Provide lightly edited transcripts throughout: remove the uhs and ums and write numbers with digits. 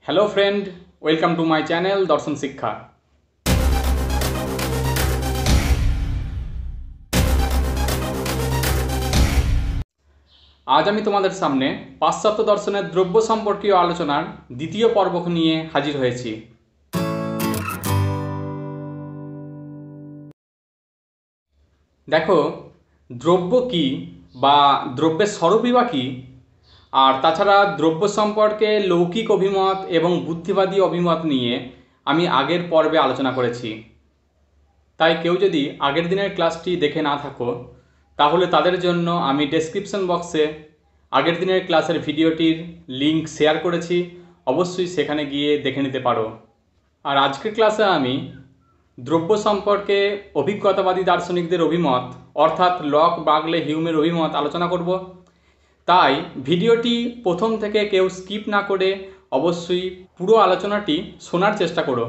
Hello friend, welcome to my channel Darshan Shiksha. आज आमी तोमादेर सामने पाश्चात्य दर्शनेर द्रव्य सम्पर्कीय आलोचनार द्वितीय पर्व निये हाजिर हयेछि। देखो द्रव्य की बा द्रव्येर स्वरूपई बा की और ताछाड़ा द्रव्य सम्पर्के लौकिक अभिमत एवं बुद्धिवादी अभिमत निये आमी आगेर पर्वे आलोचना करेछि। ताई केउ यदि आगेर दिनेर क्लासटी देखे ना थाको ताहले तादेर जन्य आमी डेस्क्रिप्शन बक्से आगेर दिनेर क्लासेर भिडियोटिर लिंक शेयर करेछि, अवश्यई सेखाने गिये देखे निते पारो। और आजकेर क्लासे आमी द्रव्य सम्पर्के अभिज्ञतावादी दार्शनिकदेर अभिमत अर्थात लक, बागले, हिউমের अभिमत आलोचना करब। ताई भिडियोटी प्रथम थेके केउ स्किप ना करे अवश्यई पुरो आलोचनाटी शोनार चेष्टा करो।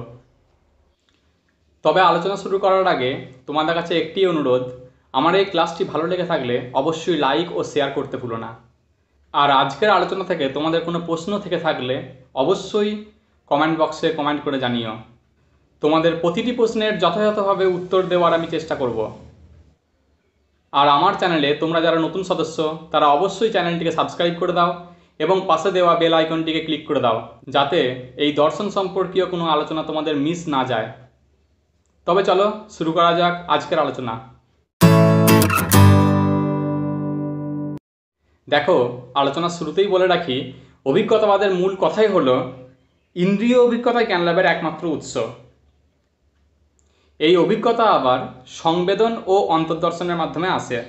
तबे आलोचना शुरू करार आगे तोमादेर काछे एकटी अनुरोध, आमार एई क्लासटी भालो लेगे थाकले अवश्यई लाइक और शेयर करते भुलो ना। और आजकेर आलोचना थेके तोमादेर कोनो प्रश्न थेके थाकले अवश्यई कमेंट बक्से कमेंट करे जानियो। तोमादेर प्रतिटी प्रश्नेर यथायथभावे उत्तर देওয়ার आमी चेष्टा करब। और आमार चैनेले तोमरा जारा नतून सदस्य तारा अवश्यई चैनलटिके सबस्क्राइब करे दाओ एबं पाशे देওয়া बेल आइकनटिके क्लिक करे दाओ जाते एई दर्शन सम्पर्कीय कोनो आलोचना तोमादेर मिस ना जाय। तबे चलो शुरू करा जाक आजकेर आलोचना। देखो आलोचना शुरूतेई बोले राखी अभिज्ञतावादेर मूल कथाई हलो इंद्रिय अभिज्ञता ज्ञान लाभेर एकमात्र उत्स। এই অভিজ্ঞতা আবার সংবেদন ও অন্তর্দর্শনের মাধ্যমে আসে,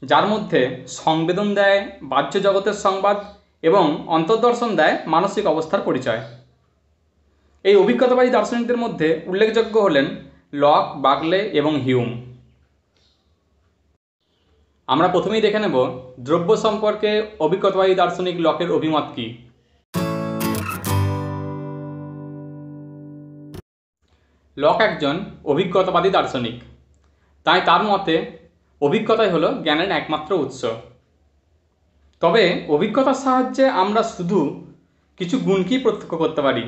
যার মধ্যে সংবেদন দেয় বাহ্য জগতের সংবাদ এবং অন্তর্দর্শন দেয় মানসিক অবস্থার পরিচয়। এই অভিজ্ঞতাবাদী দার্শনিকদের মধ্যে উল্লেখযোগ্য হলেন লক, বাগলে এবং হিউম। আমরা প্রথমেই দেখে নেব দ্রব্য সম্পর্কে অভিজ্ঞতাবাদী দার্শনিক লকের অভিমত কী। লক একজন অভিজ্ঞতাবাদী দার্শনিক, তাই তার মতে অভিজ্ঞতাই হলো জ্ঞানের একমাত্র উৎস। তবে অভিজ্ঞতার সাহায্যে আমরা শুধু কিছু গুণকেই প্রত্যক্ষ করতে পারি,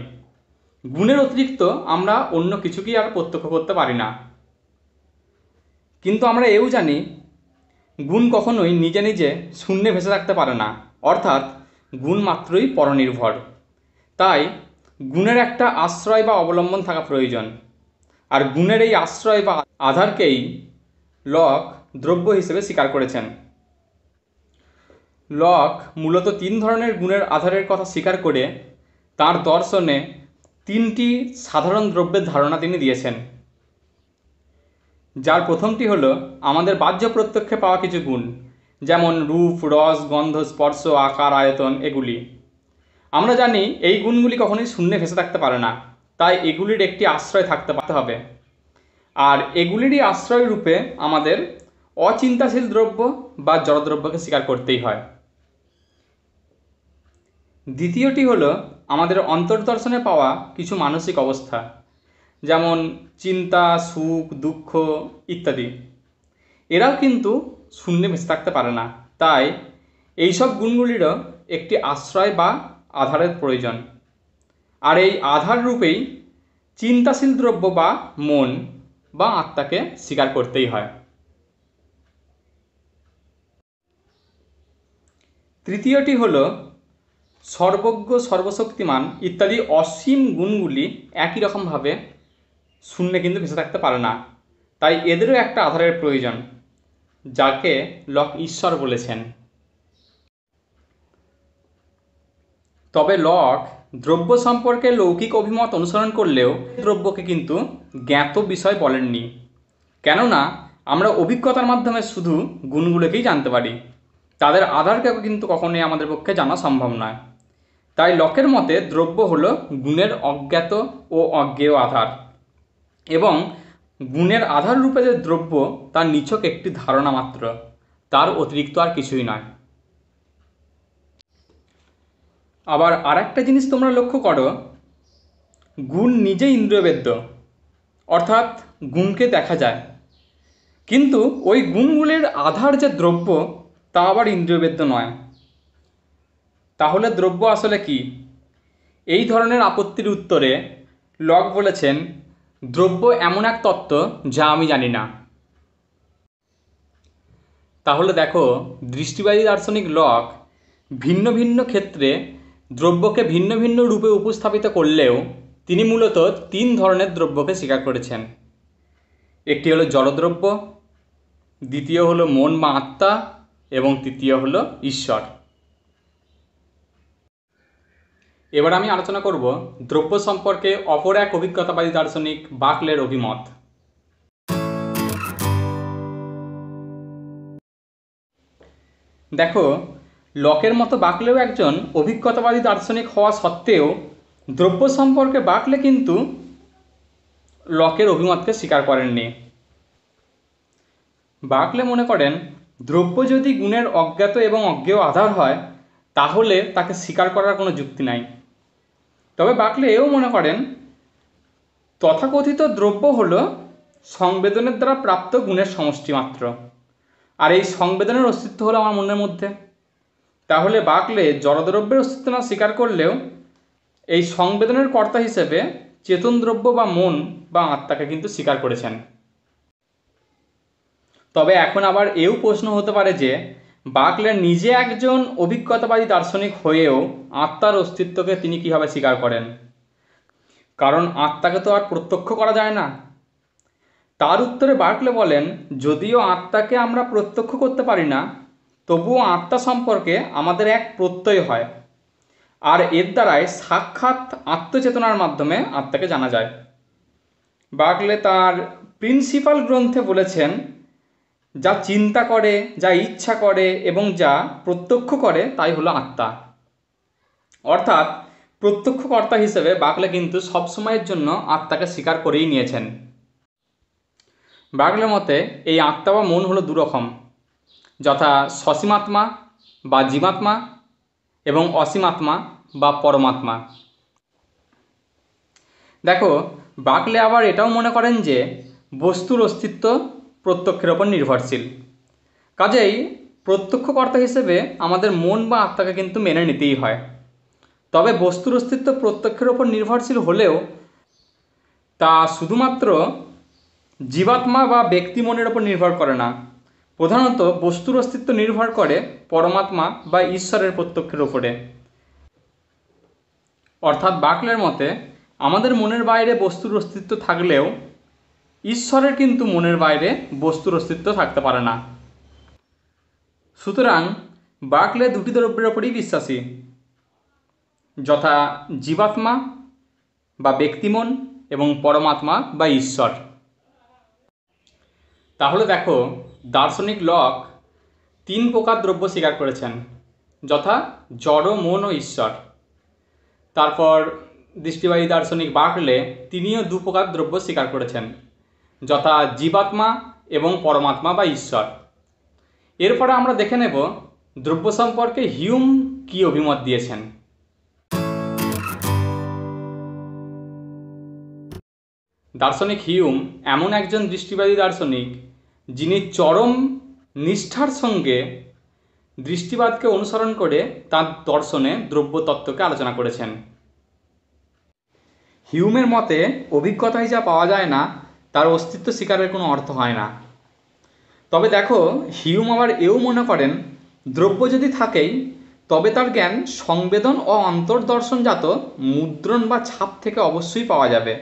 গুণের অতিরিক্ত আমরা অন্য কিছুকেই আর প্রত্যক্ষ করতে পারি না। কিন্তু আমরা এও জানি গুণ কখনোই নিজে নিজে শূন্যে ভেসে থাকতে পারে না, অর্থাৎ গুণ মাত্রই পরনির্ভর। তাই গুণের একটা আশ্রয় বা অবলম্বন থাকা প্রয়োজন। আর গুণের এই আশ্রয় বা আধারকেই লক দ্রব্য হিসেবে স্বীকার করেছেন। লক মূলত তিন ধরনের গুণের আধারের কথা স্বীকার করে তার দর্শনে তিনটি সাধারণ দ্রব্যের ধারণা তিনি দিয়েছেন, যার প্রথমটি হলো আমাদের বাহ্য প্রত্যক্ষে পাওয়া কিছু গুণ, যেমন রূপ, রস, গন্ধ, স্পর্শ, আকার, আয়তন এগুলি। আমরা জানি এই গুণগুলি কখনোই শূন্যে ভেসে থাকতে পারে না, তাই এগুলির একটি আশ্রয় থাকতে হবে। আর এগুলিরই আশ্রয় রূপে আমাদের অচিন্তাশীল দ্রব্য বা জড়দ্রব্যকে স্বীকার করতেই হয়। দ্বিতীয়টি হলো আমাদের অন্তর্দর্শনে পাওয়া কিছু মানসিক অবস্থা, যেমন চিন্তা, সুখ, দুঃখ ইত্যাদি। এরাও কিন্তু শূন্যে ভেসে থাকতে পারে না, তাই এইসব গুণগুলিরও একটি আশ্রয় বা আধারের প্রয়োজন। আর এই আধার রূপেই চিন্তাশীল দ্রব্য বা মন বা আত্মাকে স্বীকার করতেই হয়। তৃতীয়টি হলো সর্বজ্ঞ, সর্বশক্তিমান ইত্যাদি অসীম গুণগুলি একই রকমভাবে শূন্যে কিন্তু ভেসে থাকতে পারে না, তাই এদেরও একটা আধারের প্রয়োজন, যাকে লক ঈশ্বর বলেছেন। তবে লক দ্রব্য সম্পর্কে লৌকিক অভিমত অনুসরণ করলেও দ্রব্যকে কিন্তু জ্ঞাত বিষয় বলেননি, কেননা আমরা অভিজ্ঞতার মাধ্যমে শুধু গুণগুলোকেই জানতে পারি, তাদের আধারকে কিন্তু কখনোই আমাদের পক্ষে জানা সম্ভব নয়। তাই লকের মতে দ্রব্য হলো গুণের অজ্ঞাত ও অজ্ঞেয় আধার, এবং গুণের আধার রূপে যে দ্রব্য তার নিছক একটি ধারণা মাত্র, তার অতিরিক্ত আর কিছুই নয়। আবার আরেকটা জিনিস তোমরা লক্ষ্য করো, গুণ নিজে ইন্দ্রিয়বেদ্য, অর্থাৎ গুণকে দেখা যায়, কিন্তু ওই গুণগুলির আধার যে দ্রব্য তা আবার ইন্দ্রিয়বেদ্য নয়। তাহলে দ্রব্য আসলে কি? এই ধরনের আপত্তির উত্তরে লক বলেছেন, দ্রব্য এমন এক তত্ত্ব যা আমি জানি না। তাহলে দেখো, দৃষ্টিবাদী দার্শনিক লক ভিন্ন ভিন্ন ক্ষেত্রে দ্রব্যকে ভিন্ন ভিন্ন রূপে উপস্থাপিত করলেও তিনি মূলত তিন ধরনের দ্রব্যকে স্বীকার করেছেন। একটি হলো জড়দ্রব্য, দ্বিতীয় হলো মন বা আত্মা, এবং তৃতীয় হলো ঈশ্বর। এবার আমি আলোচনা করব দ্রব্য সম্পর্কে অপর এক অভিজ্ঞতাবাদী দার্শনিক বাকলের অভিমত। দেখো, লকের মতো বাকলেও একজন অভিজ্ঞতাবাদী দার্শনিক হওয়া সত্ত্বেও দ্রব্য সম্পর্কে বাকলে কিন্তু লকের অভিমতকে স্বীকার করেননি। বাকলে মনে করেন, দ্রব্য যদি গুণের অজ্ঞাত এবং অজ্ঞেয় আধার হয় তাহলে তাকে স্বীকার করার কোনো যুক্তি নাই। তবে বাকলে এও মনে করেন, তথাকথিত দ্রব্য হল সংবেদনের দ্বারা প্রাপ্ত গুণের সমষ্টি মাত্র, আর এই সংবেদনের অস্তিত্ব হলো আমার মনের মধ্যে। তাহলে বাকলে জড়দ্রব্যের অস্তিত্ব না স্বীকার করলেও এই সংবেদনের কর্তা হিসেবে চেতন দ্রব্য বা মন বা আত্মাকে কিন্তু স্বীকার করেছেন। তবে এখন আবার এও প্রশ্ন হতে পারে যে বাকলে নিজে একজন অভিজ্ঞতাবাদী দার্শনিক হয়েও আত্মার অস্তিত্বকে তিনি কীভাবে স্বীকার করেন? কারণ আত্মাকে তো আর প্রত্যক্ষ করা যায় না। তার উত্তরে বাকলে বলেন, যদিও আত্মাকে আমরা প্রত্যক্ষ করতে পারি না, তবুও আত্মা সম্পর্কে আমাদের এক প্রত্যয় হয়, আর এর দ্বারাই সাক্ষাৎ আত্মচেতনার মাধ্যমে আত্মাকে জানা যায়। বাকলে তার প্রিন্সিপাল গ্রন্থে বলেছেন, যা চিন্তা করে, যা ইচ্ছা করে এবং যা প্রত্যক্ষ করে তাই হলো আত্মা। অর্থাৎ প্রত্যক্ষকর্তা হিসেবে বাকলে কিন্তু সবসময়ের জন্য আত্মাকে স্বীকার করেই নিয়েছেন। বাকলের মতে এই আত্মা বা মন হলো দুরকম, যথা সসীমাত্মা বা জীবাত্মা এবং অসীমাত্মা বা পরমাত্মা। দেখো, বাকলে আবার এটাও মনে করেন যে বস্তুর অস্তিত্ব প্রত্যক্ষের ওপর নির্ভরশীল। কাজেই প্রত্যক্ষকর্তা হিসেবে আমাদের মন বা আত্মাকে কিন্তু মেনে নিতেই হয়। তবে বস্তুর অস্তিত্ব প্রত্যক্ষের ওপর নির্ভরশীল হলেও তা শুধুমাত্র জীবাত্মা বা ব্যক্তি মনের ওপর নির্ভর করে না, প্রধানত বস্তুর অস্তিত্ব নির্ভর করে পরমাত্মা বা ঈশ্বরের প্রত্যক্ষের ওপরে। অর্থাৎ বাকলের মতে আমাদের মনের বাইরে বস্তুর অস্তিত্ব থাকলেও ঈশ্বরের কিন্তু মনের বাইরে বস্তুর অস্তিত্ব থাকতে পারে না। সুতরাং বাকলে দুটি দ্রব্যের ওপরই বিশ্বাসী, যথা জীবাত্মা বা ব্যক্তিমন এবং পরমাত্মা বা ঈশ্বর। তাহলে দেখো, দার্শনিক লক তিন প্রকার দ্রব্য স্বীকার করেছেন, যথা জড়, মন ও ঈশ্বর। তারপর দৃষ্টিবাদী দার্শনিক বাকলে তিনিও দু প্রকার দ্রব্য স্বীকার করেছেন, যথা জীবাত্মা এবং পরমাত্মা বা ঈশ্বর। এরপরে আমরা দেখে নেব দ্রব্য সম্পর্কে হিউম কী অভিমত দিয়েছেন। দার্শনিক হিউম এমন একজন দৃষ্টিবাদী দার্শনিক যিনি চরম নিষ্ঠার সঙ্গে দৃষ্টিবাদকে অনুসরণ করে তাঁর দর্শনে দ্রব্য তত্ত্বকে আলোচনা করেছেন। হিউমের মতে অভিজ্ঞতায় যা পাওয়া যায় না তার অস্তিত্ব স্বীকারের কোনো অর্থ হয় না। তবে দেখো, হিউম আবার এও মনে করেন, দ্রব্য যদি থাকেই তবে তার জ্ঞান সংবেদন ও অন্তর্দর্শনজাত মুদ্রণ বা ছাপ থেকে অবশ্যই পাওয়া যাবে।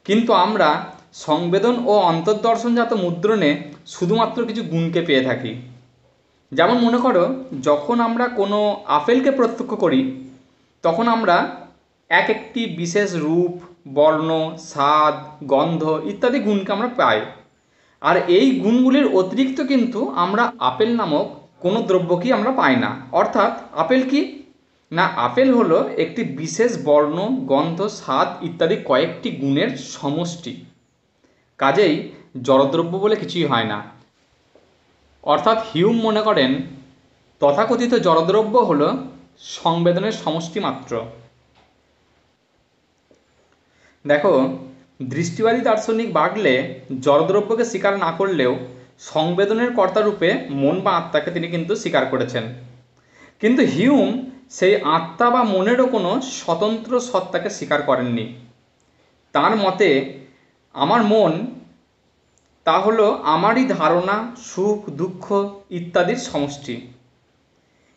কিন্তু আমরা সংবেদন ও অন্তর্দর্শনজাত মুদ্রণে শুধুমাত্র কিছু গুণকে পেয়ে থাকি। যেমন মনে করো, যখন আমরা কোনো আপেলকে প্রত্যক্ষ করি তখন আমরা একটি বিশেষ রূপ, বর্ণ, স্বাদ, গন্ধ ইত্যাদি গুণকে আমরা পাই। আর এই গুণগুলির অতিরিক্ত কিন্তু আমরা আপেল নামক কোনো দ্রব্যকেই আমরা পাই না। অর্থাৎ আপেল কি না, আপেল হলো একটি বিশেষ বর্ণ, গন্ধ, স্বাদ ইত্যাদি কয়েকটি গুণের সমষ্টি। কাজেই জড়দ্রব্য বলে কিছুই হয় না। অর্থাৎ হিউম মনে করেন তথাকথিত জড়দ্রব্য হল সংবেদনের সমষ্টি মাত্র। দেখো, দৃষ্টিবাদী দার্শনিক বাকলে জড়দ্রব্যকে স্বীকার না করলেও সংবেদনের কর্তারূপে মন বা আত্মাকে তিনি কিন্তু স্বীকার করেছেন। কিন্তু হিউম সেই আত্মা বা মনেরও কোনো স্বতন্ত্র সত্তাকে স্বীকার করেননি। তার মতে আমার মন তা হলো আমারই ধারণা, সুখ দুঃখ ইত্যাদির সমষ্টি,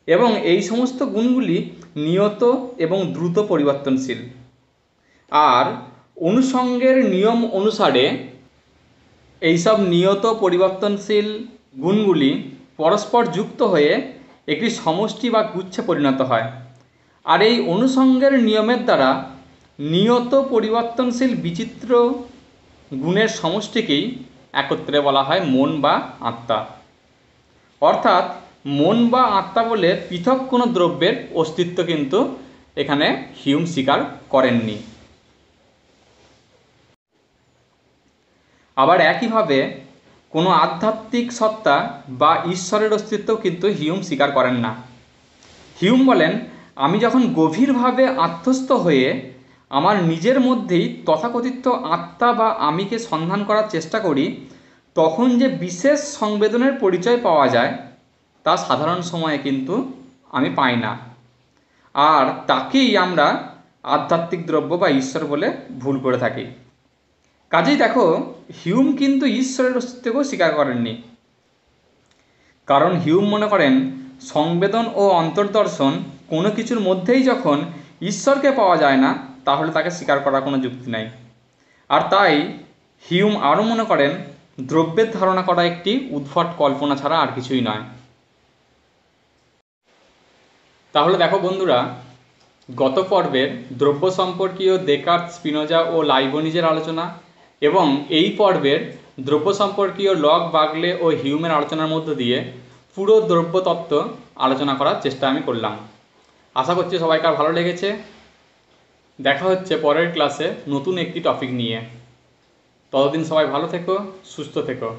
এবং এই সমস্ত গুণগুলি নিয়ত এবং দ্রুত পরিবর্তনশীল। আর অনুষঙ্গের নিয়ম অনুসারে এইসব নিয়ত পরিবর্তনশীল গুণগুলি পরস্পর যুক্ত হয়ে একটি সমষ্টি বা গুচ্ছে পরিণত হয়। আর এই অনুষঙ্গের নিয়মের দ্বারা নিয়ত পরিবর্তনশীল বিচিত্র গুণের সমষ্টিকেই একত্রে বলা হয় মন বা আত্মা। অর্থাৎ মন বা আত্মা বলে পৃথক কোনো দ্রব্যের অস্তিত্ব কিন্তু এখানে হিউম স্বীকার করেননি। আবার একইভাবে কোনো আধ্যাত্মিক সত্তা বা ঈশ্বরের অস্তিত্ব কিন্তু হিউম স্বীকার করেন না। হিউম বলেন, আমি যখন গভীরভাবে আত্মস্থ হয়ে আমার নিজের মধ্যেই তথাকথিত আত্মা বা আমিকে সন্ধান করার চেষ্টা করি, তখন যে বিশেষ সংবেদনের পরিচয় পাওয়া যায় তা সাধারণ সময়ে কিন্তু আমি পাই না। আর তাকেই আমরা আধ্যাত্মিক দ্রব্য বা ঈশ্বর বলে ভুল করে থাকি। কাজেই দেখো, হিউম কিন্তু ঈশ্বরের অস্তিত্বকেও স্বীকার করেননি। কারণ হিউম মনে করেন সংবেদন ও অন্তর্দর্শন কোনো কিছুর মধ্যেই যখন ঈশ্বরকে পাওয়া যায় না, তাহলে তাকে স্বীকার করার কোনো যুক্তি নাই। আর তাই হিউম আরও মনে করেন দ্রব্যের ধারণা করা একটি উদ্ভট কল্পনা ছাড়া আর কিছুই নয়। তাহলে দেখো বন্ধুরা, গত পর্বের দ্রব্য সম্পর্কীয় দেকার্ত, স্পিনোজা ও লাইবনিজের আলোচনা এবং এই পর্বের দ্রব্য সম্পর্কীয় লক, বাগলে ও হিউমের আলোচনার মধ্য দিয়ে পুরো দ্রব্য তত্ত্ব আলোচনা করার চেষ্টা আমি করলাম। আশা করছি সবাইকার ভালো লেগেছে। দেখা হচ্ছে পরের ক্লাসে নতুন একটি টপিক নিয়ে। ততদিন সবাই ভালো থেকো, সুস্থ থেকো।